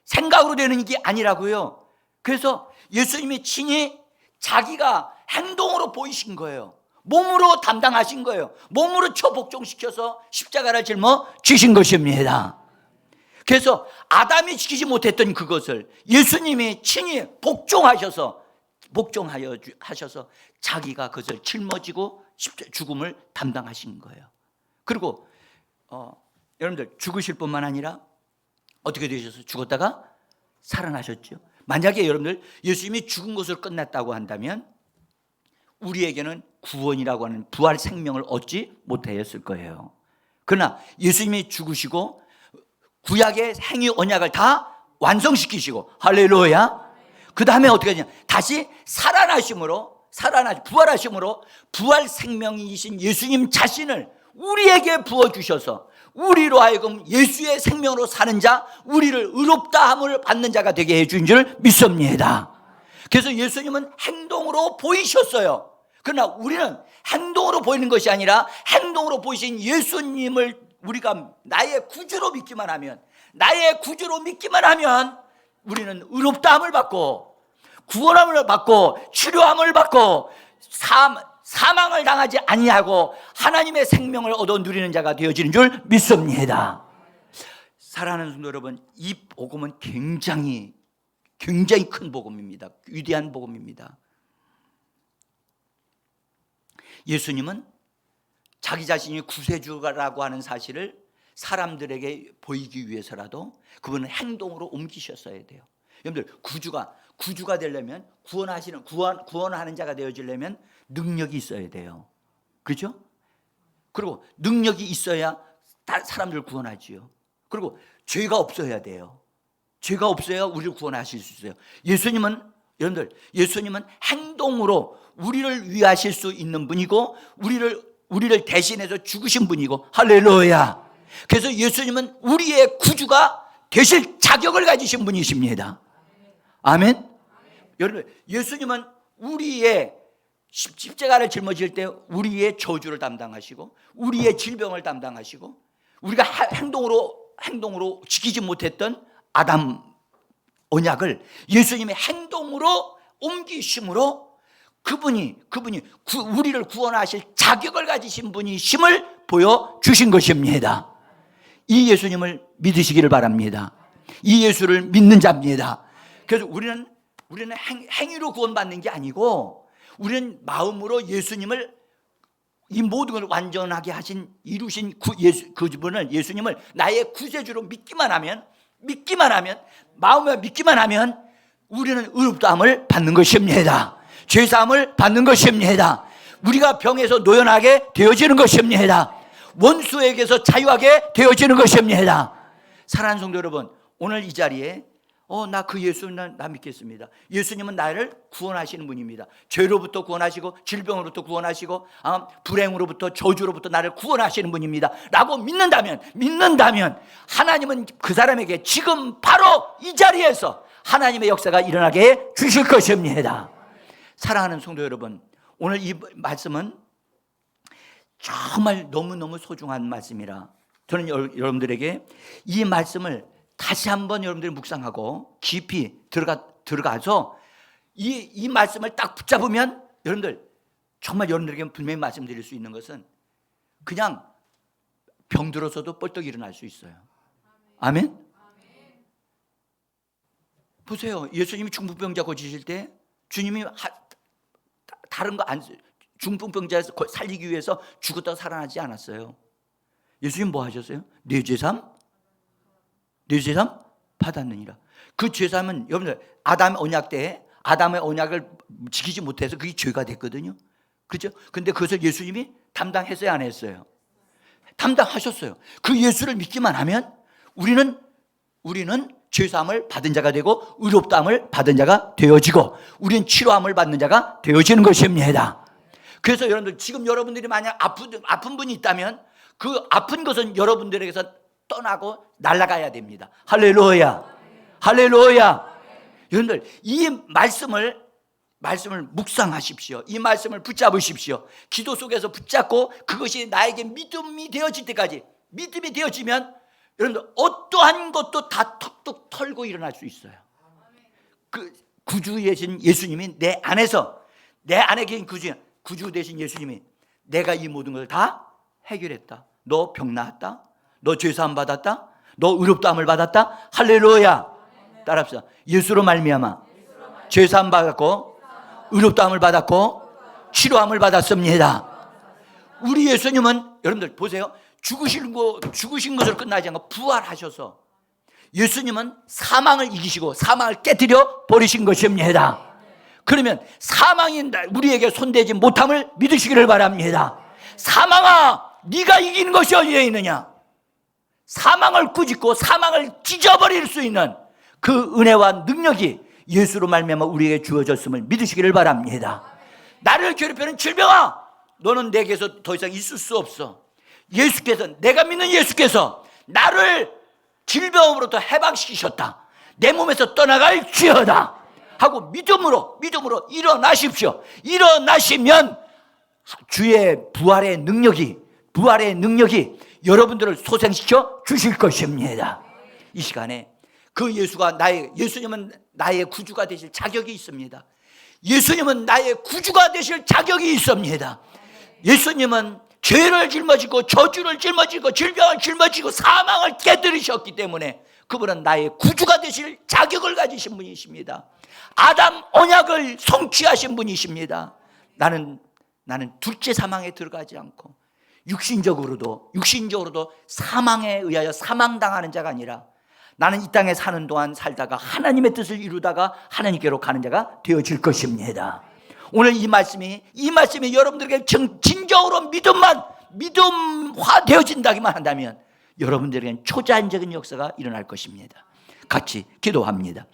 생각으로 되는 게 아니라고요. 그래서 예수님이 친히 자기가 행동으로 보이신 거예요. 몸으로 담당하신 거예요. 몸으로 처복종시켜서 십자가를 짊어지신 것입니다. 그래서 아담이 지키지 못했던 그것을 예수님이 친히 복종하셔서 자기가 그것을 짊어지고 죽음을 담당하신 거예요. 그리고 여러분들 죽으실 뿐만 아니라 어떻게 되셔서 죽었다가 살아나셨죠. 만약에 여러분들 예수님이 죽은 것으로 끝났다고 한다면 우리에게는 구원이라고 하는 부활 생명을 얻지 못하였을 거예요. 그러나 예수님이 죽으시고 구약의 행위 언약을 다 완성시키시고, 할렐루야. 그 다음에 어떻게 하냐? 다시 부활하심으로 부활 생명이신 예수님 자신을 우리에게 부어주셔서 우리로 하여금 예수의 생명으로 사는 자, 우리를 의롭다함을 받는 자가 되게 해준 줄 믿습니다. 그래서 예수님은 행동으로 보이셨어요. 그러나 우리는 행동으로 보이는 것이 아니라 행동으로 보이신 예수님을 우리가 나의 구주로 믿기만 하면 우리는 의롭다함을 받고 구원함을 받고 치료함을 받고 사망을 당하지 아니하고 하나님의 생명을 얻어 누리는 자가 되어지는 줄 믿습니다. 사랑하는 성도 여러분, 이 복음은 굉장히 큰 복음입니다. 위대한 복음입니다. 예수님은 자기 자신이 구세주라고 하는 사실을 사람들에게 보이기 위해서라도 그분은 행동으로 옮기셨어야 돼요. 여러분들, 구주가 되려면, 구원하는 자가 되어지려면 능력이 있어야 돼요. 그렇죠? 그리고 능력이 있어야 사람들을 구원하지요. 그리고 죄가 없어야 돼요. 죄가 없어야 우리를 구원하실 수 있어요. 여러분들, 예수님은 행동으로 우리를 위하실 수 있는 분이고 우리를 대신해서 죽으신 분이고, 할렐루야. 그래서 예수님은 우리의 구주가 되실 자격을 가지신 분이십니다. 아멘. 여러분, 예수님은 우리의 십자가를 짊어질 때 우리의 저주를 담당하시고 우리의 질병을 담당하시고 우리가 행동으로 지키지 못했던 아담 언약을 예수님의 행동으로 옮기심으로 그분이 우리를 구원하실 자격을 가지신 분이심을 보여주신 것입니다. 이 예수님을 믿으시기를 바랍니다. 이 예수를 믿는 자입니다. 그래서 우리는 행위로 구원받는 게 아니고 우리는 마음으로 예수님을, 이 모든 걸 완전하게 이루신 그분을, 예수님을 나의 구세주로 믿기만 하면 마음에 믿기만 하면 우리는 의롭다함을 받는 것입니다. 죄사함을 받는 것입니다. 우리가 병에서 노연하게 되어지는 것입니다. 원수에게서 자유하게 되어지는 것입니다. 사랑하는 성도 여러분, 오늘 이 자리에 나 그 예수 나 믿겠습니다. 예수님은 나를 구원하시는 분입니다. 죄로부터 구원하시고 질병으로부터 구원하시고 불행으로부터 저주로부터 나를 구원하시는 분입니다 라고 믿는다면 하나님은 그 사람에게 지금 바로 이 자리에서 하나님의 역사가 일어나게 주실 것입니다. 사랑하는 성도 여러분, 오늘 이 말씀은 정말 너무너무 소중한 말씀이라 저는 여러분들에게 이 말씀을 다시 한번 여러분들이 묵상하고 깊이 들어가서 이 말씀을 딱 붙잡으면 정말 여러분들에게 분명히 말씀드릴 수 있는 것은 그냥 병들어서도 뻘떡 일어날 수 있어요. 아멘? 보세요. 예수님이 중풍병자 고치실 때 주님이 다른 거 중풍병자 살리기 위해서 죽었다가 살아나지 않았어요. 예수님 뭐 하셨어요? 내 죄삼 받았느니라. 그 죄삼은 여러분들 아담의 언약 때 아담의 언약을 지키지 못해서 그게 죄가 됐거든요. 그렇죠? 근데 그것을 예수님이 담당했어요, 안 했어요? 담당하셨어요. 그 예수를 믿기만 하면 우리는 죄사함을 받은 자가 되고 의롭다함을 받은 자가 되어지고 우리는 치료함을 받는 자가 되어지는 것입니다. 그래서 여러분들, 지금 여러분들이 만약 아픈 분이 있다면 그 아픈 것은 여러분들에게서 떠나고 날아가야 됩니다. 할렐루야. 할렐루야. 여러분들, 이 말씀을 묵상하십시오. 이 말씀을 붙잡으십시오. 기도 속에서 붙잡고 그것이 나에게 믿음이 되어질 때까지, 믿음이 되어지면 여러분들 어떠한 것도 다 톡톡 털고 일어날 수 있어요. 그 구주 되신 예수님이 내 안에 계신 구주 되신 예수님이 내가 이 모든 걸 다 해결했다. 너 병 나았다. 너 죄사함 받았다. 너 의롭다함을 받았다. 할렐루야. 따라합시다. 예수로 말미암아 죄사함 받았고 의롭다함을 받았고 치료함을 받았습니다. 우리 예수님은 여러분들 보세요. 죽으신 것으로 끝나지 않고 부활하셔서 예수님은 사망을 이기시고 사망을 깨뜨려 버리신 것입니다. 그러면 사망이 우리에게 손대지 못함을 믿으시기를 바랍니다. 사망아, 네가 이기는 것이 어디에 있느냐? 사망을 꾸짖고 사망을 찢어버릴 수 있는 그 은혜와 능력이 예수로 말미암아 우리에게 주어졌음을 믿으시기를 바랍니다. 나를 괴롭히는 질병아, 너는 내게서 더 이상 있을 수 없어. 내가 믿는 예수께서 나를 질병으로부터 해방시키셨다. 내 몸에서 떠나갈지어다 하고 믿음으로 일어나십시오. 일어나시면 주의 부활의 능력이 여러분들을 소생시켜 주실 것입니다. 이 시간에 그 예수님은 나의 구주가 되실 자격이 있습니다. 예수님은 나의 구주가 되실 자격이 있습니다. 예수님은 죄를 짊어지고 저주를 짊어지고 질병을 짊어지고 사망을 깨뜨리셨기 때문에 그분은 나의 구주가 되실 자격을 가지신 분이십니다. 아담 언약을 성취하신 분이십니다. 나는 둘째 사망에 들어가지 않고 육신적으로도 사망에 의하여 사망당하는 자가 아니라 나는 이 땅에 사는 동안 살다가 하나님의 뜻을 이루다가 하나님께로 가는 자가 되어질 것입니다. 오늘 이 말씀이 여러분들에게 진정으로 믿음화 되어진다기만 한다면 여러분들에게는 초자연적인 역사가 일어날 것입니다. 같이 기도합니다.